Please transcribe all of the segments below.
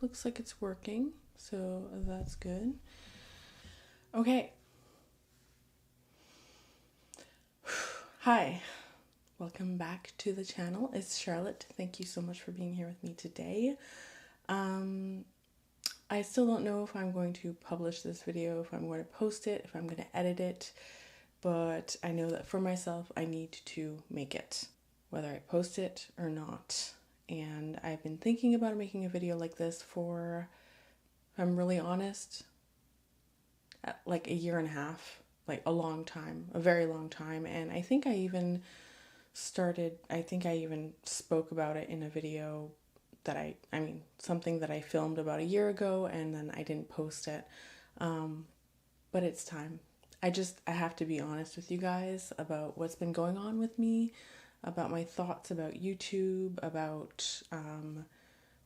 looks like it's working, so that's good. Okay. Hi, welcome back to the channel. It's Charlotte. Thank you so much for being here with me today. I still don't know if I'm going to publish this video, if I'm going to post it, if I'm going to edit it, but I know that for myself, I need to make it, whether I post it or not. And I've been thinking about making a video like this for, if I'm really honest, like a year and a half, like a long time, a very long time. And I think I even spoke about it in a video that something that I filmed about a year ago, and then I didn't post it. But it's time. I have to be honest with you guys about what's been going on with me, about my thoughts about YouTube, about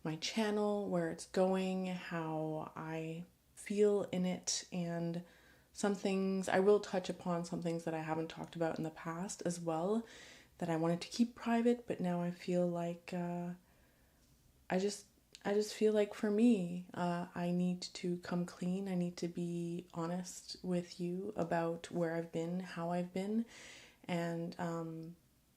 my channel, where it's going, how I feel in it, and some things, I will touch upon some things that I haven't talked about in the past as well, that I wanted to keep private, but now I feel like, I just feel like for me, I need to come clean. I need to be honest with you about where I've been, how I've been, and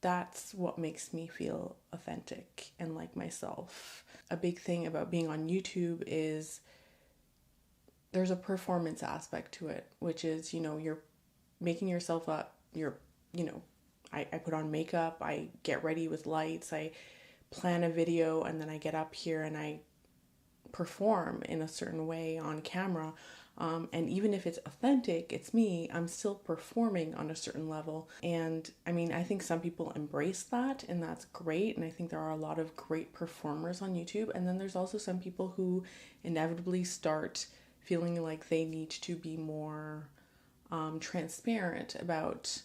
that's what makes me feel authentic and like myself. A big thing about being on YouTube is there's a performance aspect to it, which is, you're making yourself up, I put on makeup, I get ready with lights, I plan a video, and then I get up here and I perform in a certain way on camera. And even if it's authentic, it's me, I'm still performing on a certain level. And I think some people embrace that, and that's great. And I think there are a lot of great performers on YouTube. And then there's also some people who inevitably start feeling like they need to be more transparent about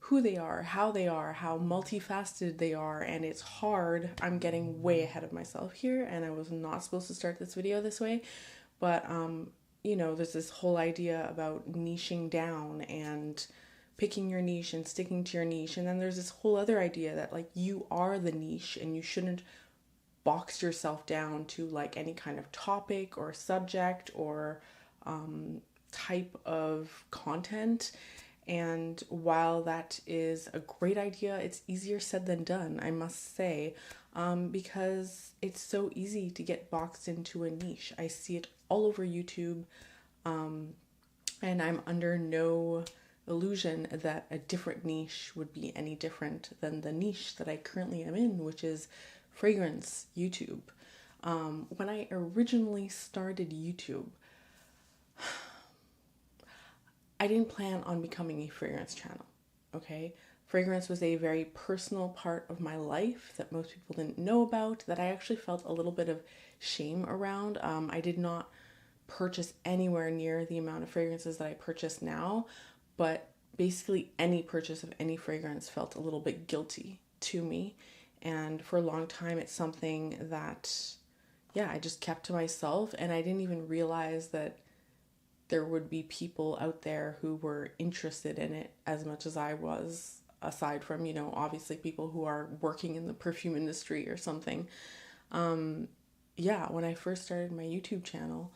who they are, how multifaceted they are, and it's hard. I'm getting way ahead of myself here, and I was not supposed to start this video this way, but there's this whole idea about niching down and picking your niche and sticking to your niche, and then there's this whole other idea that like you are the niche and you shouldn't box yourself down to like any kind of topic or subject or type of content. And while that is a great idea, it's easier said than done, I must say, because it's so easy to get boxed into a niche. I see it all over YouTube, and I'm under no illusion that a different niche would be any different than the niche that I currently am in, which is fragrance YouTube. When I originally started YouTube, I didn't plan on becoming a fragrance channel, okay? Fragrance was a very personal part of my life that most people didn't know about, that I actually felt a little bit of shame around. I did not purchase anywhere near the amount of fragrances that I purchase now, but basically any purchase of any fragrance felt a little bit guilty to me. And for a long time, it's something that, I just kept to myself, and I didn't even realize that there would be people out there who were interested in it as much as I was, aside from, obviously people who are working in the perfume industry or something. When I first started my YouTube channel,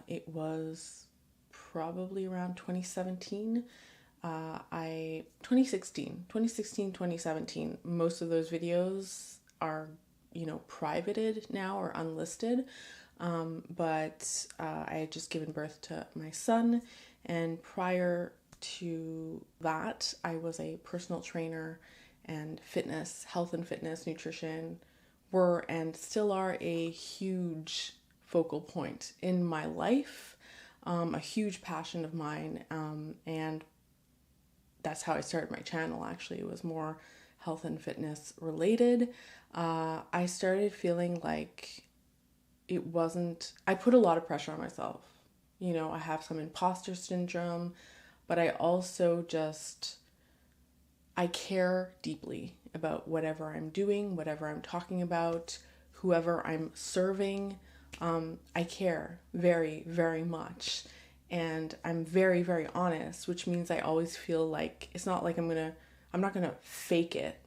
it was probably around 2017. 2016, 2017. Most of those videos are, privated now or unlisted. But I had just given birth to my son, and prior to that, I was a personal trainer, and health and fitness, nutrition were and still are a huge focal point in my life, a huge passion of mine, and that's how I started my channel. Actually, it was more health and fitness related. I started feeling like I put a lot of pressure on myself. I have some imposter syndrome, but I also I care deeply about whatever I'm doing, whatever I'm talking about, whoever I'm serving. I care very, very much. And I'm very, very honest, which means I always feel like it's not like I'm not gonna fake it,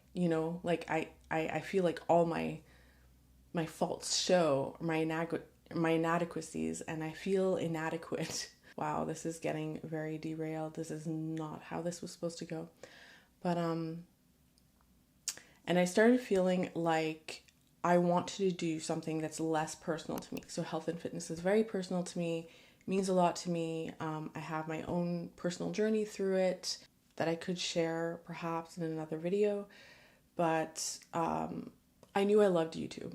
like I feel like all my my faults show, my inadequacies, and I feel inadequate. Wow, this is getting very derailed. This is not how this was supposed to go. But and I started feeling like I wanted to do something that's less personal to me. So health and fitness is very personal to me, means a lot to me. I have my own personal journey through it that I could share perhaps in another video. But I knew I loved YouTube.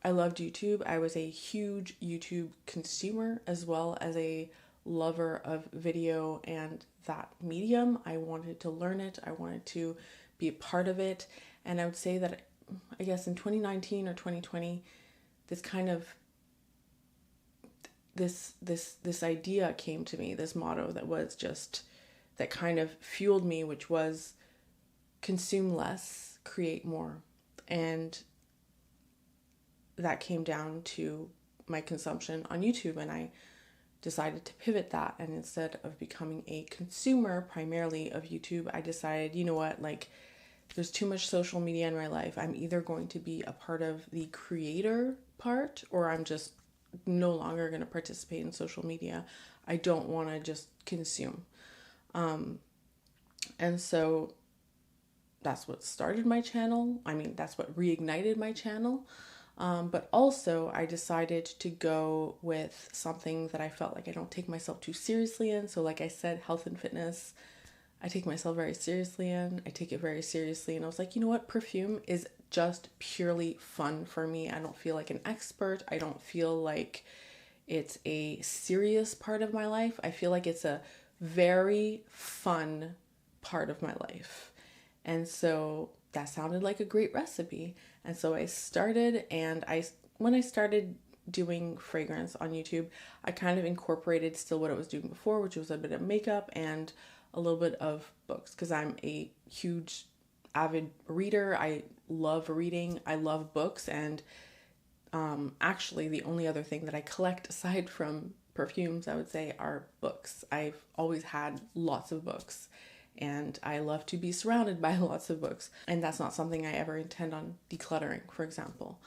I loved YouTube. I was a huge YouTube consumer as well as a lover of video and that medium. I wanted to learn it. I wanted to be a part of it. And I would say that, I guess in 2019 or 2020, this kind of, this idea came to me, this motto that was just, that kind of fueled me, which was consume less, create more. And that came down to my consumption on YouTube, and I decided to pivot that. And instead of becoming a consumer primarily of YouTube, I decided, you know what, like, there's too much social media in my life. I'm either going to be a part of the creator part, or I'm just no longer going to participate in social media. I don't want to just consume. And so that's what started my channel. I mean, that's what reignited my channel. But also I decided to go with something that I felt like I don't take myself too seriously in. So like I said, health and fitness, I take myself very seriously in. I take it very seriously. And I was like, you know what? Perfume is just purely fun for me. I don't feel like an expert. I don't feel like it's a serious part of my life. I feel like it's a very fun part of my life. And so that sounded like a great recipe. And so I started, and when I started doing fragrance on YouTube, I kind of incorporated still what I was doing before, which was a bit of makeup and a little bit of books, because I'm a huge avid reader. I love reading. I love books. And actually the only other thing that I collect aside from perfumes, I would say, are books. I've always had lots of books, and I love to be surrounded by lots of books. And that's not something I ever intend on decluttering, for example.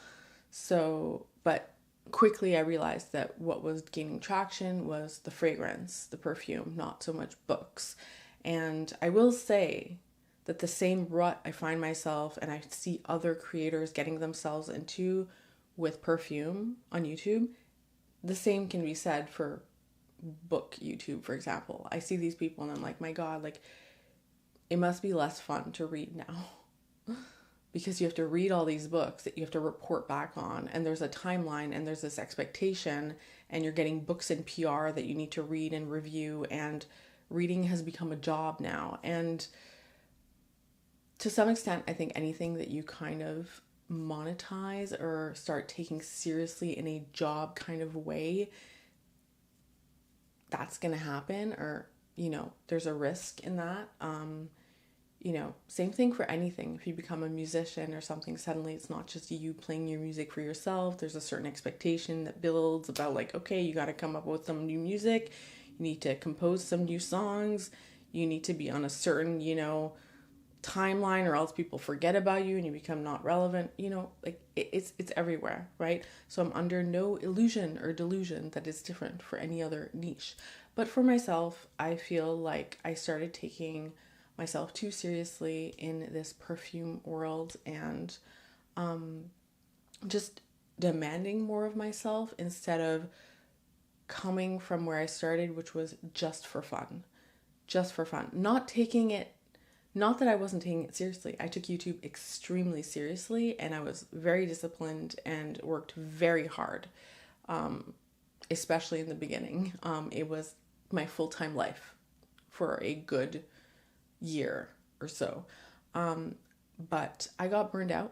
So, but quickly I realized that what was gaining traction was the fragrance, the perfume, not so much books. And I will say that the same rut I find myself and I see other creators getting themselves into with perfume on YouTube, the same can be said for book YouTube, for example. I see these people and I'm like, my God, like, it must be less fun to read now because you have to read all these books that you have to report back on, and there's a timeline and there's this expectation, and you're getting books in PR that you need to read and review, and reading has become a job now. And to some extent, I think anything that you kind of monetize or start taking seriously in a job kind of way, that's going to happen, or, you know, there's a risk in that. You know, same thing for anything. If you become a musician or something, suddenly it's not just you playing your music for yourself. There's a certain expectation that builds about like, okay, you got to come up with some new music. You need to compose some new songs. You need to be on a certain, you know, timeline, or else people forget about you and you become not relevant. You know, like it's everywhere, right? So I'm under no illusion or delusion that it's different for any other niche. But for myself, I feel like I started taking myself too seriously in this perfume world, and just demanding more of myself instead of coming from where I started, which was just for fun. Not taking it, not that I wasn't taking it seriously. I took YouTube extremely seriously, and I was very disciplined and worked very hard, especially in the beginning. It was my full-time life for a good year or so. But I got burned out.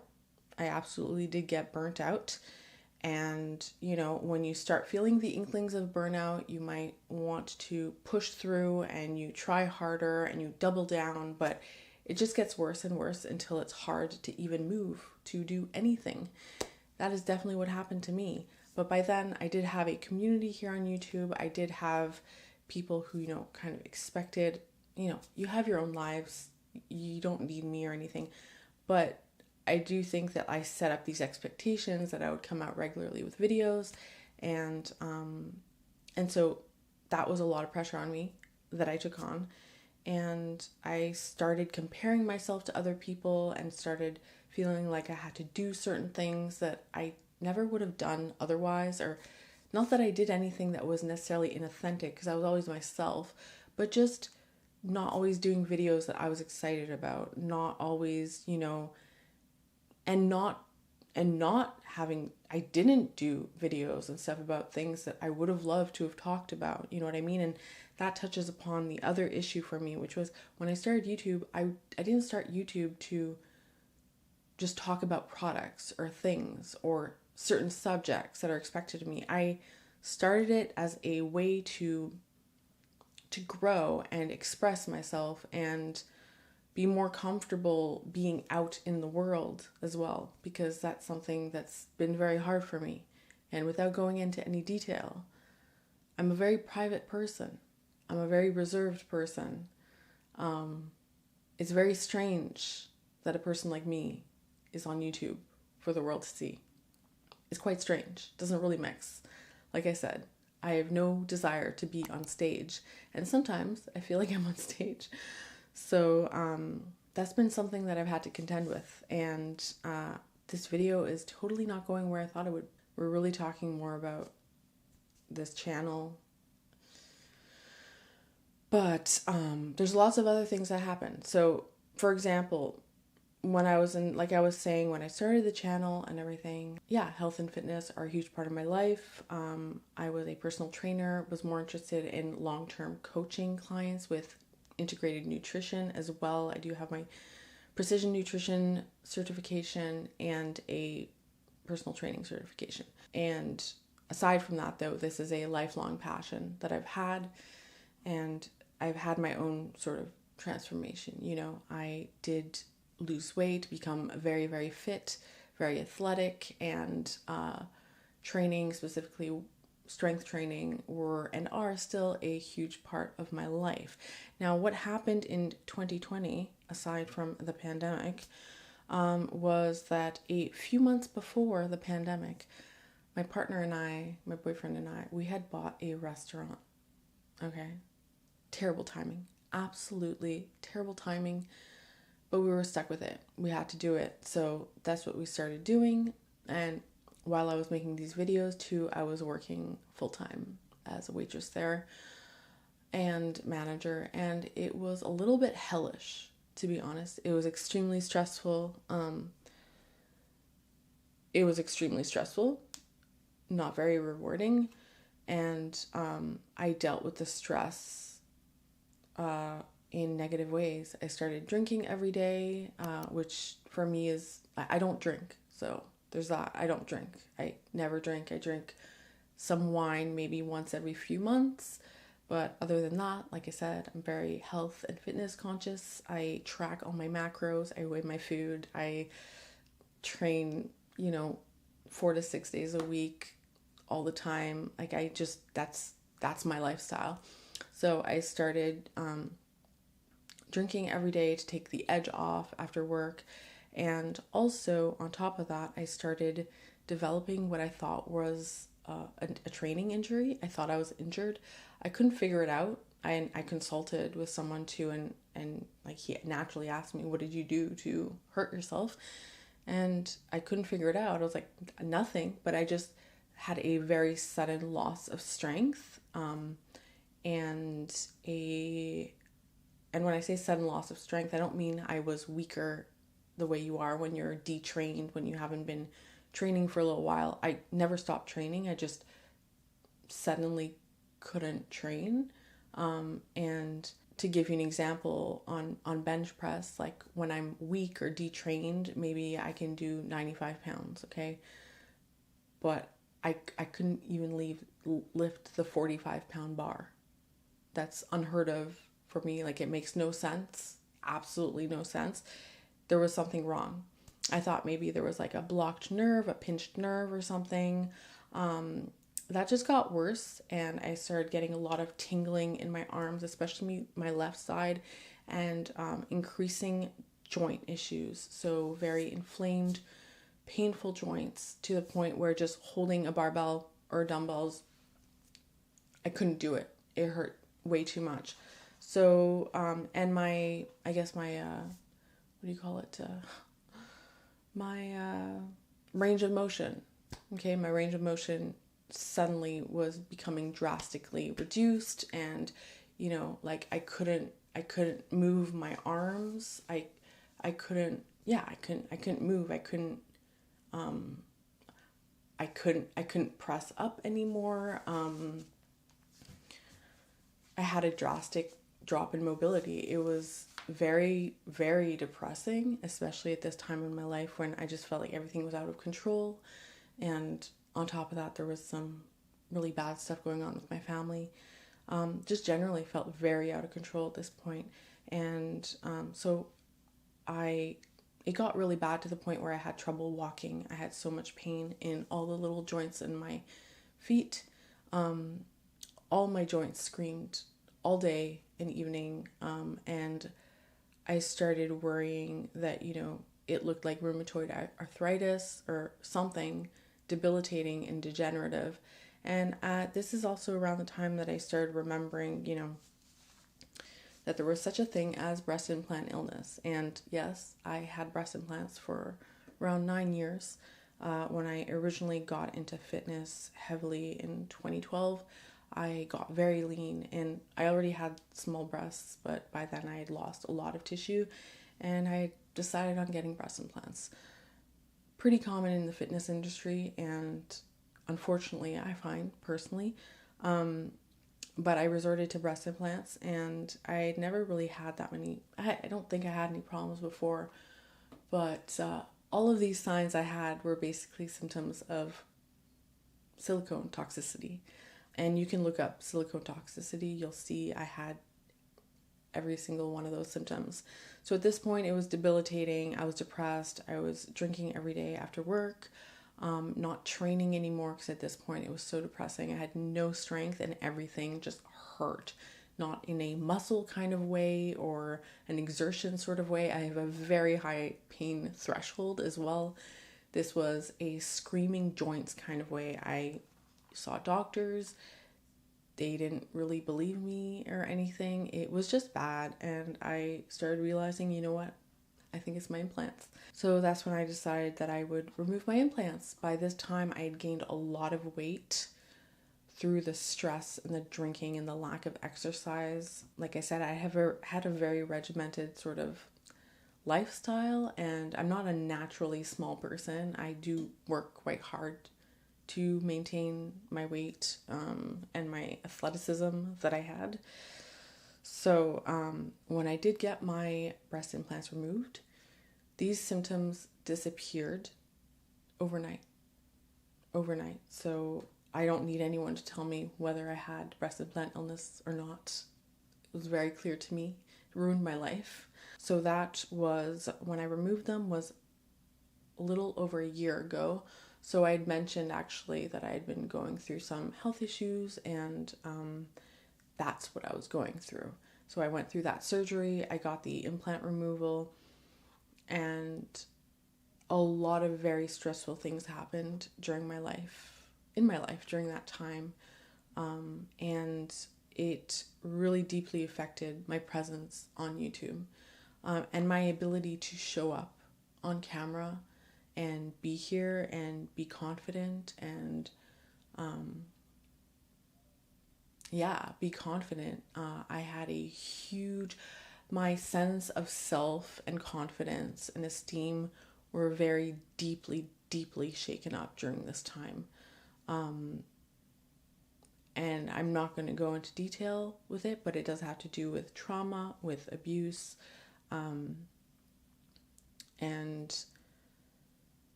I absolutely did get burnt out. And, you know, when you start feeling the inklings of burnout, you might want to push through and you try harder and you double down, but it just gets worse and worse until it's hard to even move to do anything. That is definitely what happened to me. But by then I did have a community here on YouTube. I did have people who, you know, kind of expected, you know, you have your own lives. You don't need me or anything. But I do think that I set up these expectations that I would come out regularly with videos, and so that was a lot of pressure on me that I took on. And I started comparing myself to other people and started feeling like I had to do certain things that I never would have done otherwise, or not that I did anything that was necessarily inauthentic, because I was always myself, but just not always doing videos that I was excited about, not always, and not having, I didn't do videos and stuff about things that I would have loved to have talked about, you know what I mean? And that touches upon the other issue for me, which was when I started YouTube, I didn't start YouTube to just talk about products or things or certain subjects that are expected of me. I started it as a way to grow and express myself and be more comfortable being out in the world as well, because that's something that's been very hard for me. And without going into any detail, I'm a very private person. I'm a very reserved person. It's very strange that a person like me is on YouTube for the world to see. It's quite strange. It doesn't really mix. Like I said, I have no desire to be on stage, and sometimes I feel like I'm on stage. So that's been something that I've had to contend with, and this video is totally not going where I thought it would. We're really talking more about this channel, but there's lots of other things that happen. So, for example, when I was like I was saying, when I started the channel and everything, yeah, health and fitness are a huge part of my life. I was a personal trainer, was more interested in long-term coaching clients with integrated nutrition as well. I do have my precision nutrition certification and a personal training certification. And aside from that, though, this is a lifelong passion that I've had, and I've had my own sort of transformation. I did lose weight, become very, very fit, very athletic, and training, specifically strength training, were and are still a huge part of my life. Now, what happened in 2020, aside from the pandemic, was that a few months before the pandemic, my partner and I, my boyfriend and I, we had bought a restaurant. Okay? Terrible timing. Absolutely terrible timing. But we were stuck with it. We had to do it. So that's what we started doing. And while I was making these videos too, I was working full-time as a waitress there and manager. And it was a little bit hellish, to be honest. It was extremely stressful. Not very rewarding. And I dealt with the stress in negative ways. I started drinking every day, which for me is, I don't drink. So there's that. I don't drink. I never drink. I drink some wine maybe once every few months. But other than that, like I said, I'm very health and fitness conscious. I track all my macros. I weigh my food. I train, 4 to 6 days a week all the time. Like that's my lifestyle. So I started drinking every day to take the edge off after work. And also on top of that, I started developing what I thought was a training injury. I thought I was injured. I couldn't figure it out. I consulted with someone too, and like he naturally asked me, what did you do to hurt yourself? And I couldn't figure it out. I was like, nothing, but I just had a very sudden loss of strength. And when I say sudden loss of strength, I don't mean I was weaker the way you are when you're detrained, when you haven't been training for a little while. I never stopped training. I just suddenly couldn't train. And to give you an example, on bench press, like when I'm weak or detrained, maybe I can do 95 pounds, okay? But I couldn't even lift the 45-pound bar. That's unheard of for me. Like, it makes no sense. Absolutely no sense. There was something wrong. I thought maybe there was like a blocked nerve, a pinched nerve or something. That just got worse, and I started getting a lot of tingling in my arms, especially my left side, and increasing joint issues. So very inflamed, painful joints to the point where just holding a barbell or dumbbells, I couldn't do it. It hurt way too much. So, and I guess my, what do you call it? My range of motion. Okay, my range of motion suddenly was becoming drastically reduced, and like I couldn't move my arms. I couldn't move. I couldn't press up anymore. I had a drastic drop in mobility. It was very, very depressing, especially at this time in my life when I just felt like everything was out of control. And on top of that, there was some really bad stuff going on with my family. Just generally felt very out of control at this point. And so it got really bad to the point where I had trouble walking. I had so much pain in all the little joints in my feet. All my joints screamed all day and evening. And I started worrying that, it looked like rheumatoid arthritis or something debilitating and degenerative. And this is also around the time that I started remembering, that there was such a thing as breast implant illness. And yes, I had breast implants for around 9 years. When I originally got into fitness heavily in 2012, I got very lean, and I already had small breasts, but by then I had lost a lot of tissue, and I decided on getting breast implants. Pretty common in the fitness industry, and unfortunately, I find personally, but I resorted to breast implants, and I never really had that many. I don't think I had any problems before, but all of these signs I had were basically symptoms of silicone toxicity. And you can look up silicone toxicity. You'll see I had every single one of those symptoms. So at this point, it was debilitating. I was depressed. I was drinking every day after work, not training anymore, because at this point it was so depressing. I had no strength and everything just hurt. Not in a muscle kind of way or an exertion sort of way. I have a very high pain threshold as well. This was a screaming joints kind of way. I saw doctors. They didn't really believe me or anything. It was just bad. And I started realizing, you know what? I think it's my implants. So that's when I decided that I would remove my implants. By this time, I had gained a lot of weight through the stress and the drinking and the lack of exercise. Like I said, I have had a very regimented sort of lifestyle, and I'm not a naturally small person. I do work quite hard to maintain my weight and my athleticism that I had. So when I did get my breast implants removed, these symptoms disappeared overnight. So I don't need anyone to tell me whether I had breast implant illness or not. It was very clear to me. It ruined my life. So that was when I removed them, was a little over a year ago. So I had mentioned actually that I had been going through some health issues, and that's what I was going through. So I went through that surgery, I got the implant removal, and a lot of very stressful things happened in my life during that time. And it really deeply affected my presence on YouTube, and my ability to show up on camera and be here and be confident and be confident. I had my sense of self and confidence and esteem were very deeply, deeply shaken up during this time. And I'm not going to go into detail with it, but it does have to do with trauma, with abuse, and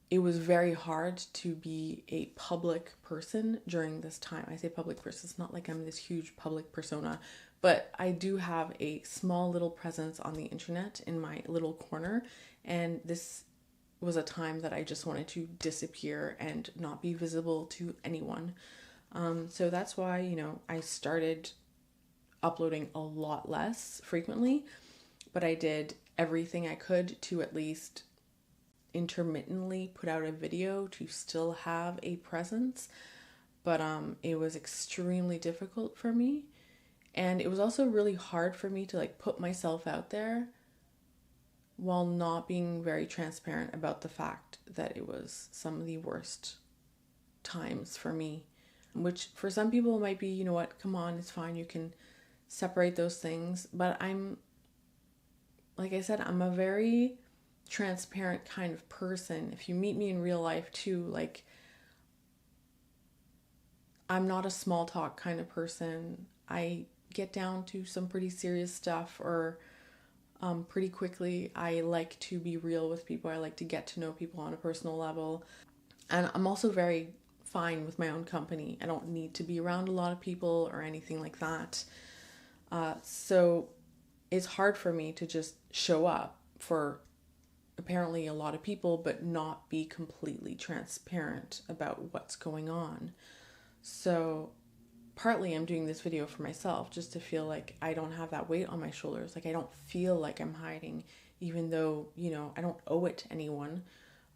it was very hard to be a public person during this time. I say public person, it's not like I'm this huge public persona, but I do have a small little presence on the internet in my little corner, and this was a time that I just wanted to disappear and not be visible to anyone. So that's why, I started uploading a lot less frequently, but I did everything I could to at least intermittently put out a video to still have a presence. But it was extremely difficult for me. And it was also really hard for me to like put myself out there while not being very transparent about the fact that it was some of the worst times for me. Which for some people might be, you know what, come on, it's fine, you can separate those things. But like I said, I'm a very transparent kind of person. If you meet me in real life too, like, I'm not a small talk kind of person. I get down to some pretty serious stuff, or pretty quickly. I like to be real with people. I like to get to know people on a personal level. And I'm also very fine with my own company. I don't need to be around a lot of people or anything like that. So it's hard for me to just show up for apparently a lot of people, but not be completely transparent about what's going on. So partly I'm doing this video for myself, just to feel like I don't have that weight on my shoulders. Like I don't feel like I'm hiding, even though, you know, I don't owe it to anyone.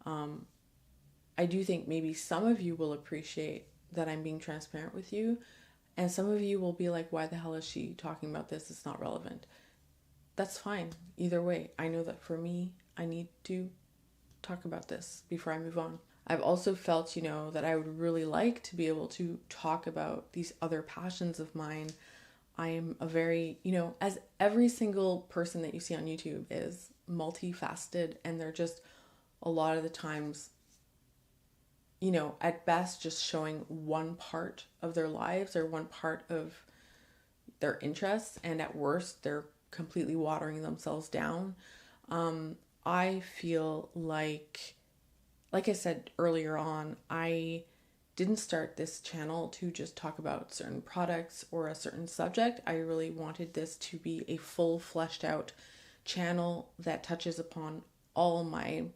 I do think maybe some of you will appreciate that I'm being transparent with you. And some of you will be like, why the hell is she talking about this? It's not relevant. That's fine. Either way, I know that for me, I need to talk about this before I move on. I've also felt, you know, that I would really like to be able to talk about these other passions of mine. I am a very, you know, as every single person that you see on YouTube is multifaceted, and they're just a lot of the times, you know, at best just showing one part of their lives or one part of their interests, and at worst they're completely watering themselves down. I feel like I said earlier on, I didn't start this channel to just talk about certain products or a certain subject. I really wanted this to be a full fleshed out channel that touches upon all my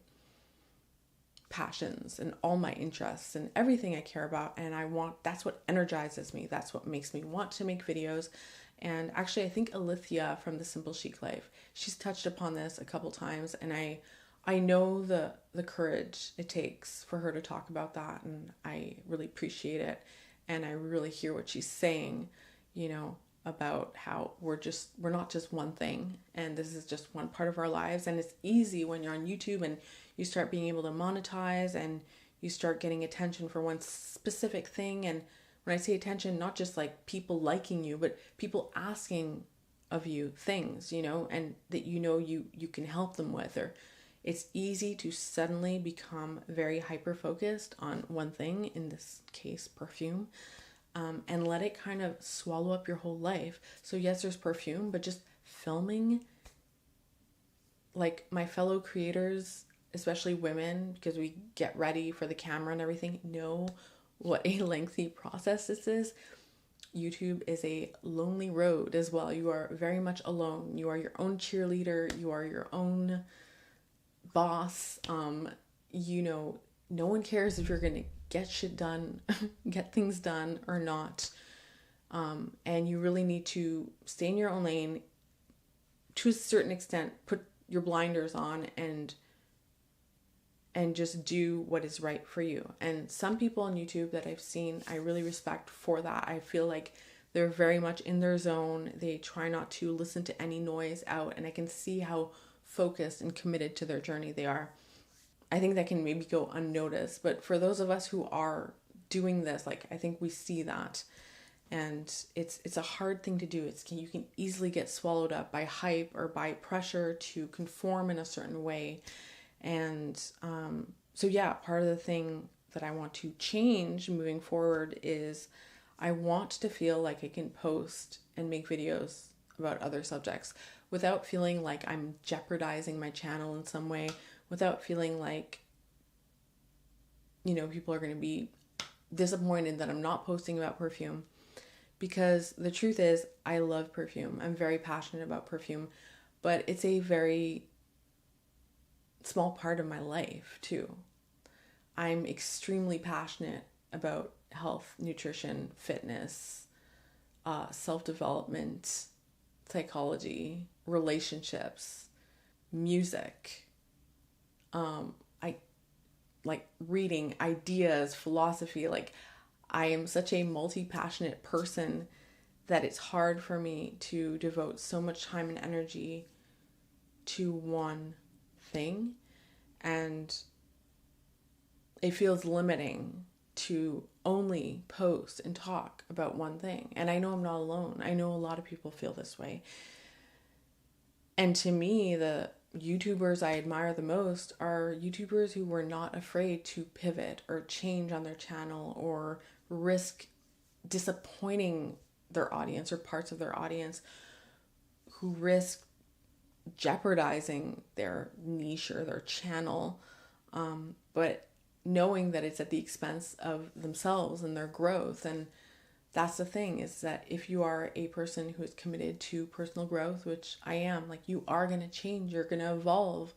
passions and all my interests and everything I care about. And that's what energizes me. That's what makes me want to make videos. And actually, I think Alithia from The Simple Chic Life, she's touched upon this a couple times, and I know the courage it takes for her to talk about that, and I really appreciate it. And I really hear what she's saying, you know, about how we're not just one thing, and this is just one part of our lives. And it's easy when you're on YouTube and you start being able to monetize and you start getting attention for one specific thing. And when I say attention, not just like people liking you, but people asking of you things, you know, and that you know you can help them with. Or it's easy to suddenly become very hyper-focused on one thing, in this case, perfume, and let it kind of swallow up your whole life. So yes, there's perfume, but just filming, like my fellow creators, especially women, because we get ready for the camera and everything, know what a lengthy process this is. YouTube is a lonely road as well. You are very much alone. You are your own cheerleader. You are your own boss. You know, no one cares if you're going to get shit done, get things done or not. And you really need to stay in your own lane to a certain extent, put your blinders on and just do what is right for you. And some people on YouTube that I've seen, I really respect for that. I feel like they're very much in their zone. They try not to listen to any noise out, and I can see how focused and committed to their journey they are. I think that can maybe go unnoticed, but for those of us who are doing this, like, I think we see that. And it's a hard thing to do. You can easily get swallowed up by hype or by pressure to conform in a certain way. And so yeah, part of the thing that I want to change moving forward is I want to feel like I can post and make videos about other subjects without feeling like I'm jeopardizing my channel in some way, without feeling like, you know, people are going to be disappointed that I'm not posting about perfume. Because the truth is, I love perfume. I'm very passionate about perfume, but it's a very small part of my life too. I'm extremely passionate about health, nutrition, fitness, self-development, psychology, relationships, music. I like reading, ideas, philosophy. Like, I am such a multi-passionate person that it's hard for me to devote so much time and energy to one thing. And it feels limiting to only post and talk about one thing. And I know I'm not alone. I know a lot of people feel this way. And to me, the YouTubers I admire the most are YouTubers who were not afraid to pivot or change on their channel or risk disappointing their audience or parts of their audience, who risk jeopardizing their niche or their channel, but knowing that it's at the expense of themselves and their growth. And that's the thing, is that if you are a person who is committed to personal growth, which I am, like, you are going to change, you're going to evolve,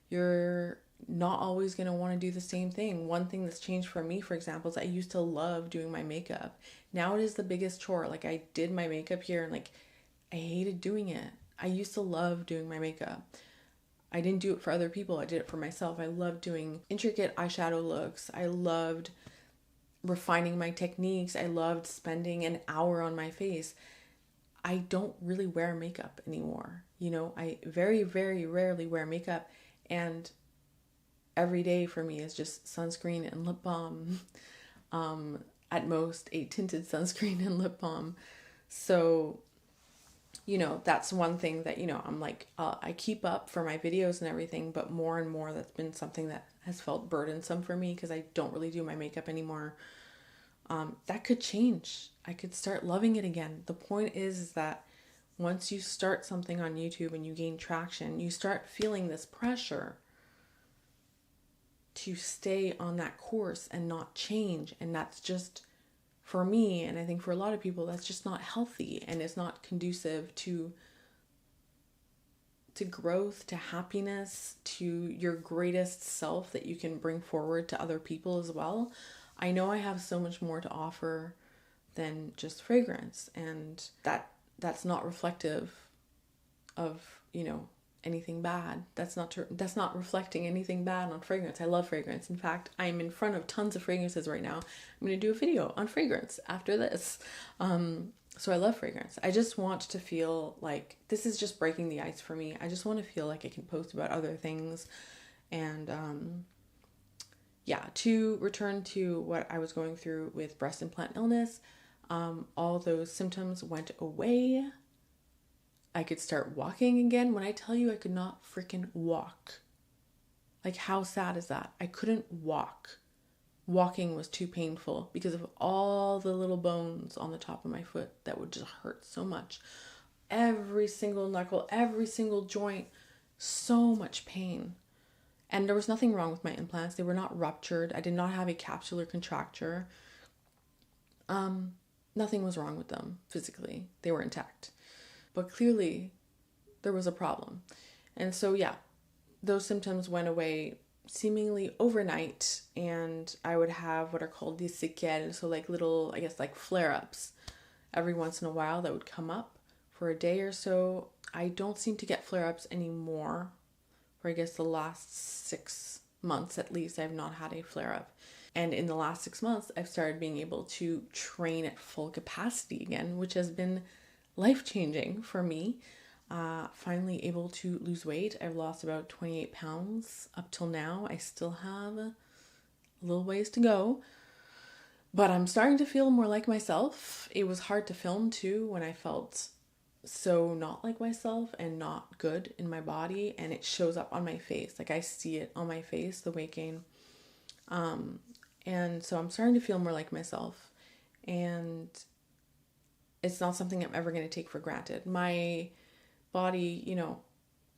you're not always going to want to do the same thing. One thing that's changed for me, for example, is I used to love doing my makeup. Now it is the biggest chore. Like, I did my makeup here and like I hated doing it. I used to love doing my makeup. I didn't do it for other people. I did it for myself. I loved doing intricate eyeshadow looks. I loved refining my techniques. I loved spending an hour on my face. I don't really wear makeup anymore. You know, I very, very rarely wear makeup, and every day for me is just sunscreen and lip balm. At most a tinted sunscreen and lip balm. So, you know, that's one thing that, you know, I'm like, I keep up for my videos and everything, but more and more that's been something that has felt burdensome for me because I don't really do my makeup anymore. That could change. I could start loving it again. The point is that once you start something on YouTube and you gain traction, you start feeling this pressure to stay on that course and not change. And that's just, for me, and I think for a lot of people, that's just not healthy, and it's not conducive to growth, to happiness, to your greatest self that you can bring forward to other people as well. I know I have so much more to offer than just fragrance, and that's not reflective of, you know, anything bad. That's not reflecting anything bad on fragrance. I love fragrance. In fact, I'm in front of tons of fragrances right now. I'm going to do a video on fragrance after this. So I love fragrance. I just want to feel like this is just breaking the ice for me. I just want to feel like I can post about other things. And to return to what I was going through with breast implant illness, all those symptoms went away. I could start walking again. When I tell you I could not freaking walk, like, how sad is that? I couldn't walk. Walking was too painful because of all the little bones on the top of my foot that would just hurt so much. Every single knuckle, every single joint, so much pain. And there was nothing wrong with my implants. They were not ruptured. I did not have a capsular contracture. Nothing was wrong with them physically. They were intact. But clearly there was a problem. And so, those symptoms went away seemingly overnight, and I would have what are called these séquelles, so like little, I guess, like flare-ups every once in a while that would come up for a day or so. I don't seem to get flare-ups anymore. For I guess the last 6 months at least, I've not had a flare-up. And in the last 6 months, I've started being able to train at full capacity again, which has been life-changing for me. Finally able to lose weight. I've lost about 28 pounds up till now. I still have a little ways to go, but I'm starting to feel more like myself. It was hard to film too when I felt so not like myself and not good in my body, and it shows up on my face. Like, I see it on my face, the weight gain. And so I'm starting to feel more like myself, and it's not something I'm ever going to take for granted. My body, you know,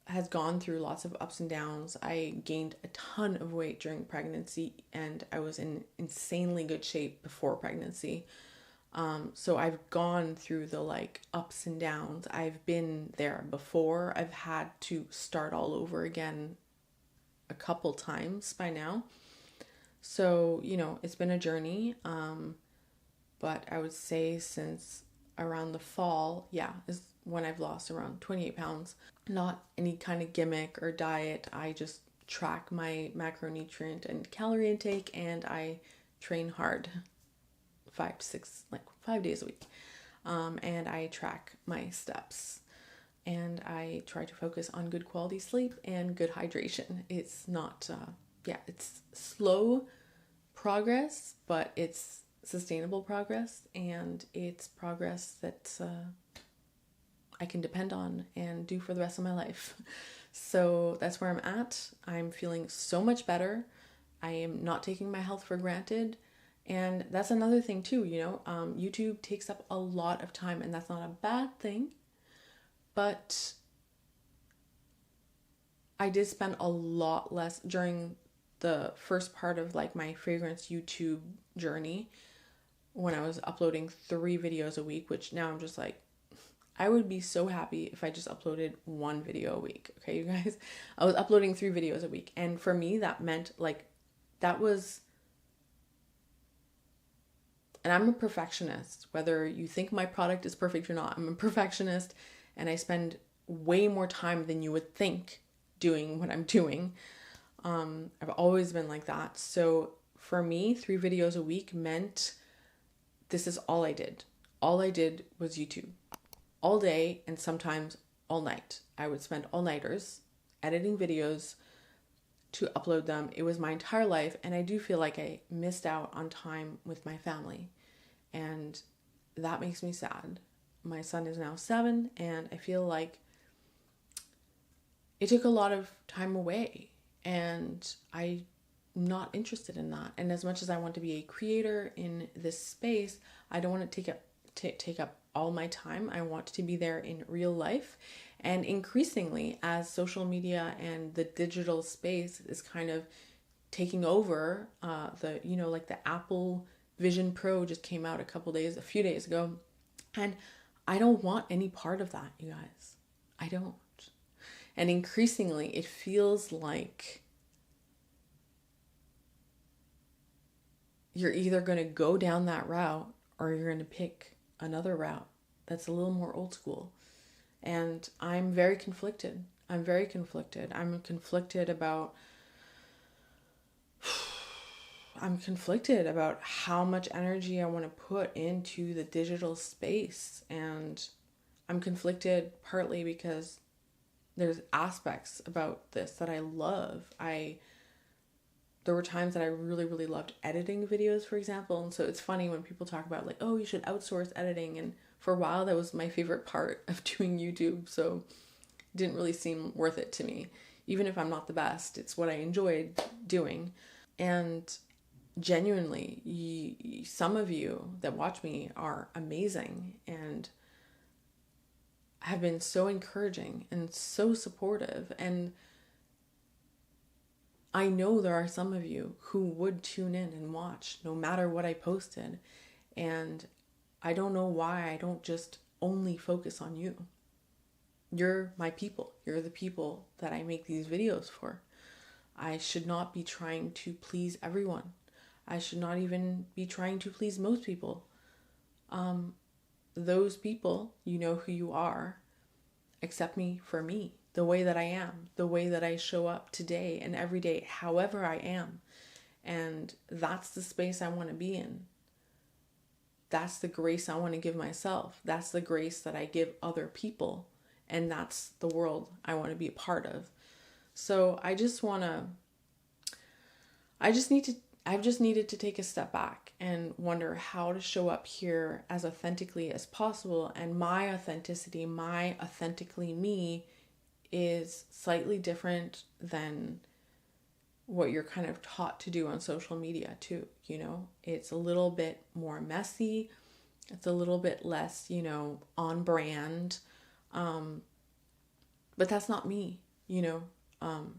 has gone through lots of ups and downs. I gained a ton of weight during pregnancy, and I was in insanely good shape before pregnancy. So I've gone through the like ups and downs. I've been there before. I've had to start all over again a couple times by now. So, you know, it's been a journey. But I would say since around the fall, is when I've lost around 28 pounds. Not any kind of gimmick or diet. I just track my macronutrient and calorie intake, and I train hard 5 days a week. And I track my steps, and I try to focus on good quality sleep and good hydration. It's not, it's slow progress, but it's sustainable progress, and it's progress that I can depend on and do for the rest of my life. So that's where I'm at. I'm feeling so much better. I am not taking my health for granted. And that's another thing too, YouTube takes up a lot of time, and that's not a bad thing. But I did spend a lot less during the first part of like my fragrance YouTube journey, when I was uploading 3 videos a week, which now I'm just like, I would be so happy if I just uploaded 1 video a week. Okay, you guys, I was uploading 3 videos a week. And for me, that meant and I'm a perfectionist, whether you think my product is perfect or not. I'm a perfectionist, and I spend way more time than you would think doing what I'm doing. I've always been like that. So for me, 3 videos a week meant this is all I did. All I did was YouTube. All day, and sometimes all night. I would spend all-nighters editing videos to upload them. It was my entire life, and I do feel like I missed out on time with my family, and that makes me sad. My son is now 7, and I feel like it took a lot of time away, and I'm not interested in that. And as much as I want to be a creator in this space, I don't want to take up all my time. I want to be there in real life. And increasingly, as social media and the digital space is kind of taking over, the Apple Vision Pro just came out a few days ago. And I don't want any part of that, you guys. I don't. And increasingly, it feels like you're either going to go down that route, or you're going to pick another route that's a little more old school. And I'm very conflicted. I'm conflicted about how much energy I want to put into the digital space. And I'm conflicted partly because there's aspects about this that I love. There were times that I really, really loved editing videos, for example. And so it's funny when people talk about like, oh, you should outsource editing. And for a while, that was my favorite part of doing YouTube. So it didn't really seem worth it to me. Even if I'm not the best, it's what I enjoyed doing. And genuinely, some of you that watch me are amazing and have been so encouraging and so supportive. And I know there are some of you who would tune in and watch no matter what I posted. And I don't know why I don't just only focus on you. You're my people. You're the people that I make these videos for. I should not be trying to please everyone. I should not even be trying to please most people. Those people, you know who you are. Accept me for me, the way that I am, the way that I show up today and every day, however I am. And that's the space I want to be in. That's the grace I want to give myself. That's the grace that I give other people. And that's the world I want to be a part of. So I've just needed to take a step back and wonder how to show up here as authentically as possible. And my authenticity, my authentically me, is slightly different than what you're kind of taught to do on social media too. It's a little bit more messy. It's a little bit less, on brand. But that's not me, and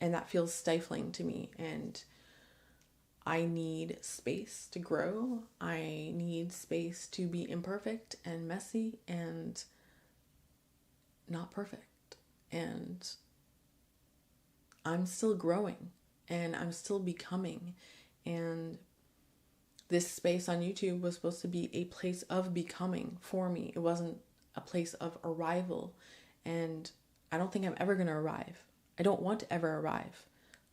that feels stifling to me. And I need space to grow. I need space to be imperfect and messy and not perfect. And I'm still growing and I'm still becoming. And this space on YouTube was supposed to be a place of becoming for me. It wasn't a place of arrival. And I don't think I'm ever going to arrive. I don't want to ever arrive.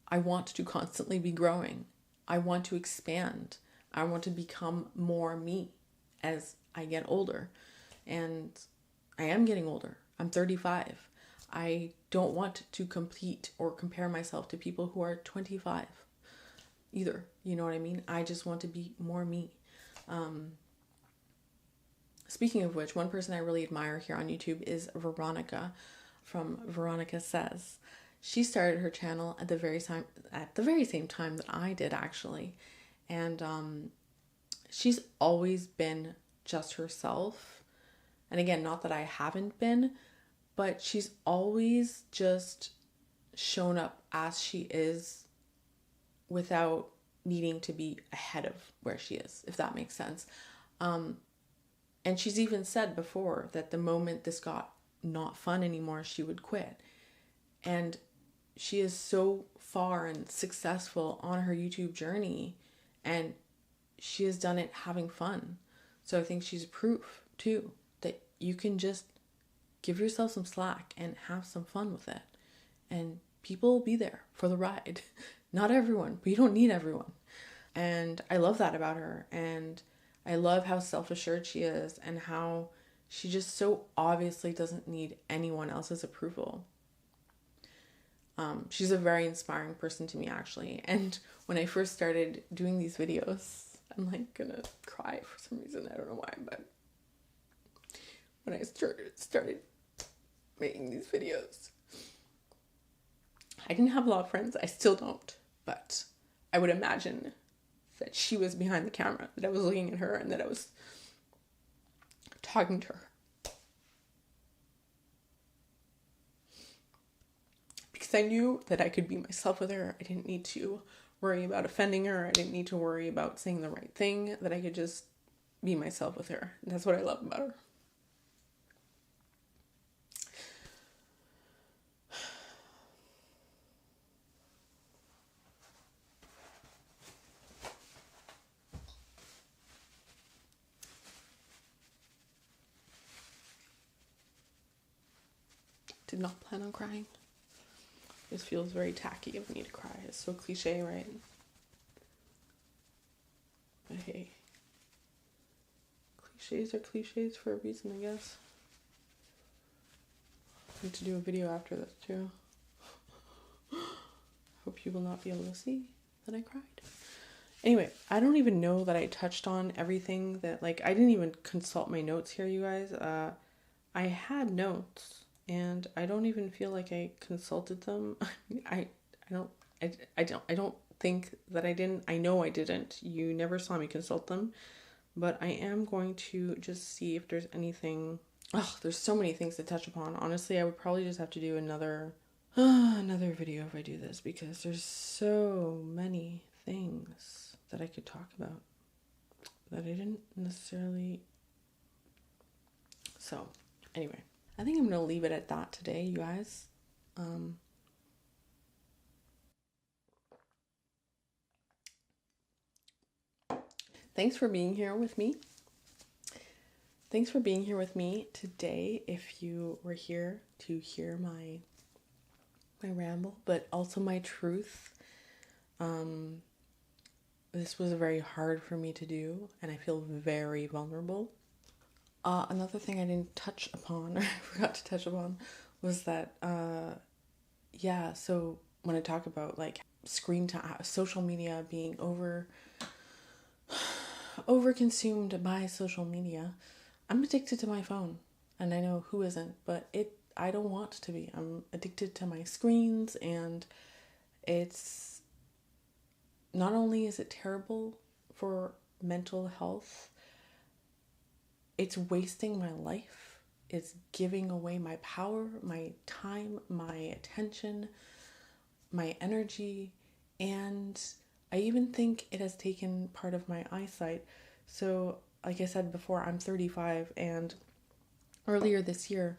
I want to constantly be growing. I want to expand. I want to become more me as I get older. And I am getting older. I'm 35. I don't want to compete or compare myself to people who are 25 either. You know what I mean? I just want to be more me. Speaking of which, one person I really admire here on YouTube is Veronica from Veronica Says. She started her channel at the very same time that I did, actually. And she's always been just herself. And again, not that I haven't been, but she's always just shown up as she is without needing to be ahead of where she is, if that makes sense. And she's even said before that the moment this got not fun anymore, she would quit. And she is so far and successful on her YouTube journey, and she has done it having fun. So I think she's proof too that you can just give yourself some slack and have some fun with it. And people will be there for the ride. Not everyone, but you don't need everyone. And I love that about her. And I love how self-assured she is and how she just so obviously doesn't need anyone else's approval. She's a very inspiring person to me, actually. And when I first started doing these videos, I'm like gonna cry for some reason. I don't know why, but when I started making these videos, I didn't have a lot of friends. I still don't, but I would imagine that she was behind the camera, that I was looking at her and that I was talking to her. Because I knew that I could be myself with her. I didn't need to worry about offending her. I didn't need to worry about saying the right thing, that I could just be myself with her. And that's what I love about her. Did not plan on crying. This feels very tacky of me to cry. It's so cliche, right? But hey, cliches are cliches for a reason, I guess. I need to do a video after this too. Hope you will not be able to see that I cried. Anyway, I don't even know that I touched on everything that, like, I didn't even consult my notes here, you guys. I had notes. And I don't even feel like I consulted them. I don't think that I didn't. I know I didn't. You never saw me consult them. But I am going to just see if there's anything. Oh, there's so many things to touch upon. Honestly, I would probably just have to do another video if I do this, because there's so many things that I could talk about that I didn't necessarily. So, anyway. I think I'm going to leave it at that today, you guys. Thanks for being here with me. Thanks for being here with me today, if you were here to hear my ramble, but also my truth. This was very hard for me to do, and I feel very vulnerable. Another thing I didn't touch upon, or I forgot to touch upon, was that, so when I talk about, like, screen time, social media, being over-consumed by social media, I'm addicted to my phone, and I know who isn't, but I don't want to be. I'm addicted to my screens, and it's, not only is it terrible for mental health, it's wasting my life. It's giving away my power, my time, my attention, my energy, and I even think it has taken part of my eyesight. So, like I said before, I'm 35, and earlier this year,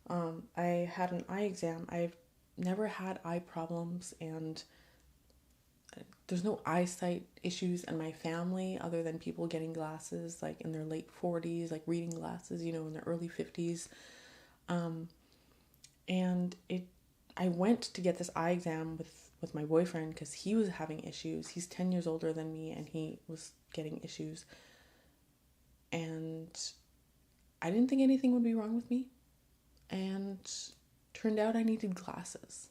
I had an eye exam. I've never had eye problems, and there's no eyesight issues in my family other than people getting glasses like in their late 40s, like reading glasses, you know, in their early 50s. And I went to get this eye exam with my boyfriend because he was having issues. He's 10 years older than me and he was getting issues. And I didn't think anything would be wrong with me. And turned out I needed glasses.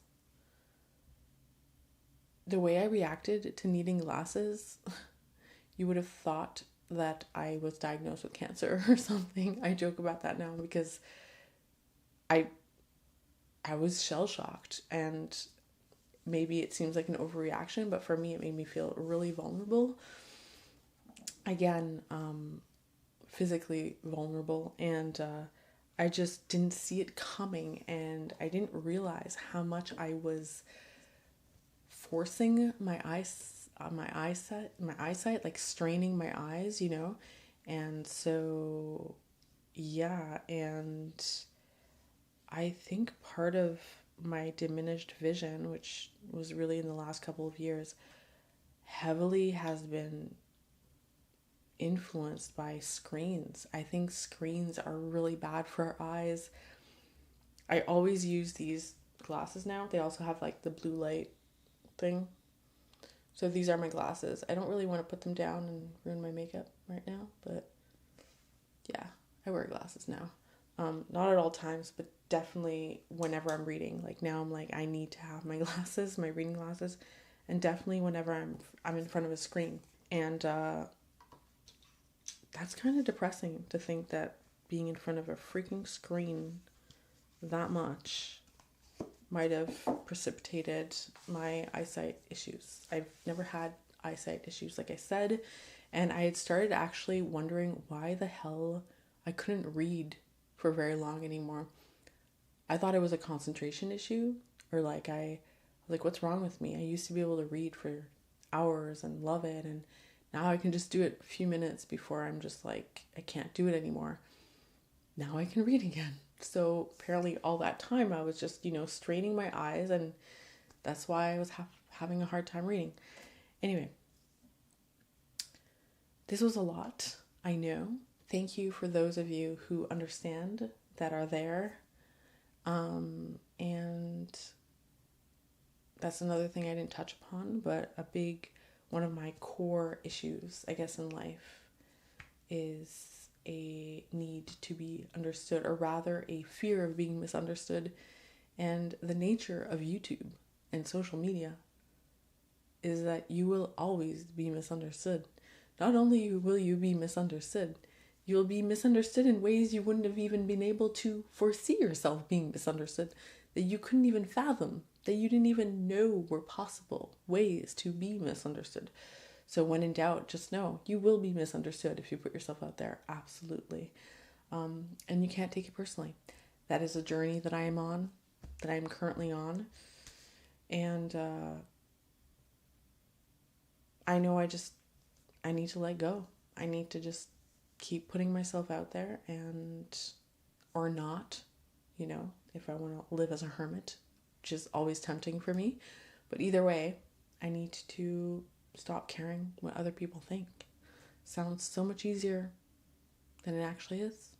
The way I reacted to needing glasses, you would have thought that I was diagnosed with cancer or something. I joke about that now because I was shell-shocked, and maybe it seems like an overreaction, but for me it made me feel really vulnerable. Again, physically vulnerable, and I just didn't see it coming, and I didn't realize how much I was forcing my eyesight, like straining my eyes, you know. And so yeah, and I think part of my diminished vision, which was really in the last couple of years, heavily has been influenced by screens. I think screens are really bad for our eyes. I always use these glasses now. They also have like the blue light thing. So these are my glasses. I don't really want to put them down and ruin my makeup right now, but yeah, I wear glasses now. Not at all times, but definitely whenever I'm reading. Like now I'm like, I need to have my glasses, my reading glasses, and definitely whenever I'm in front of a screen. And that's kind of depressing to think that being in front of a freaking screen that much might have precipitated my eyesight issues. I've never had eyesight issues, like I said, and I had started actually wondering why the hell I couldn't read for very long anymore. I thought it was a concentration issue, or like what's wrong with me? I used to be able to read for hours and love it, and now I can just do it a few minutes before I'm just like, I can't do it anymore. Now I can read again. So apparently all that time I was just, you know, straining my eyes, and that's why I was having a hard time reading. Anyway, this was a lot, I know. Thank you for those of you who understand, that are there. And that's another thing I didn't touch upon, but one of my core issues, I guess, in life is a need to be understood, or rather a fear of being misunderstood. And the nature of YouTube and social media is that you will always be misunderstood. Not only will you be misunderstood, you'll be misunderstood in ways you wouldn't have even been able to foresee yourself being misunderstood, that you couldn't even fathom, that you didn't even know were possible ways to be misunderstood. So when in doubt, just know you will be misunderstood if you put yourself out there. Absolutely. And you can't take it personally. That is a journey that I am on, that I am currently on. And I know I need to let go. I need to just keep putting myself out there, or not, you know, if I want to live as a hermit, which is always tempting for me. But either way, I need to stop caring what other people think. Sounds so much easier than it actually is,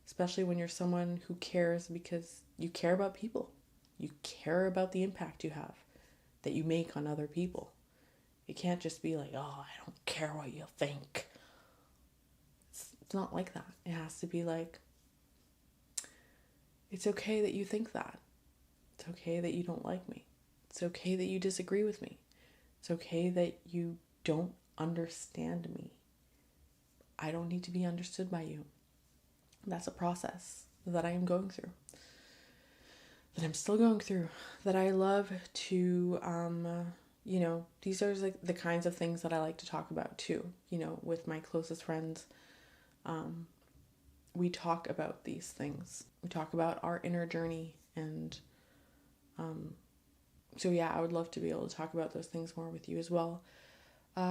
especially when you're someone who cares because you care about people. You care about the impact you have, that you make on other people. You can't just be like, oh, I don't care what you think. It's not like that. It has to be like, it's okay that you think that. It's okay that you don't like me. It's okay that you disagree with me. It's okay that you don't understand me. I don't need to be understood by you. That's a process that I am going through, that I'm still going through, that I love to, you know, these are like the kinds of things that I like to talk about too, you know, with my closest friends. We talk about these things. We talk about our inner journey, and so yeah, I would love to be able to talk about those things more with you as well.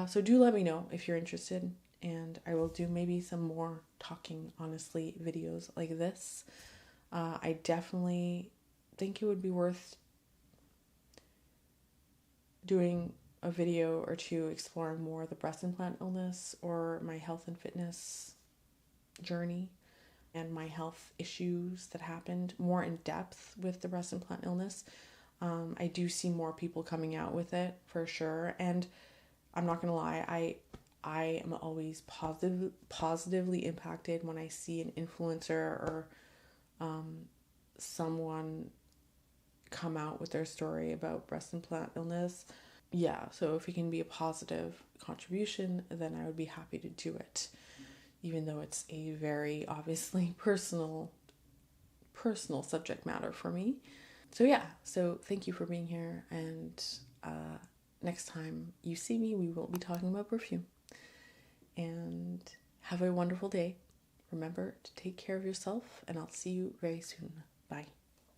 So do let me know if you're interested, and I will do maybe some more talking honestly videos like this. I definitely think it would be worth doing a video or two exploring more the breast implant illness or my health and fitness journey and my health issues that happened more in depth with the breast implant illness. I do see more people coming out with it for sure, and I'm not gonna lie, I am always positively impacted when I see an influencer or someone come out with their story about breast implant illness. Yeah, so if it can be a positive contribution, then I would be happy to do it, even though it's a very obviously personal subject matter for me. So yeah, so thank you for being here, and next time you see me, we will be talking about perfume. And have a wonderful day. Remember to take care of yourself, and I'll see you very soon. Bye.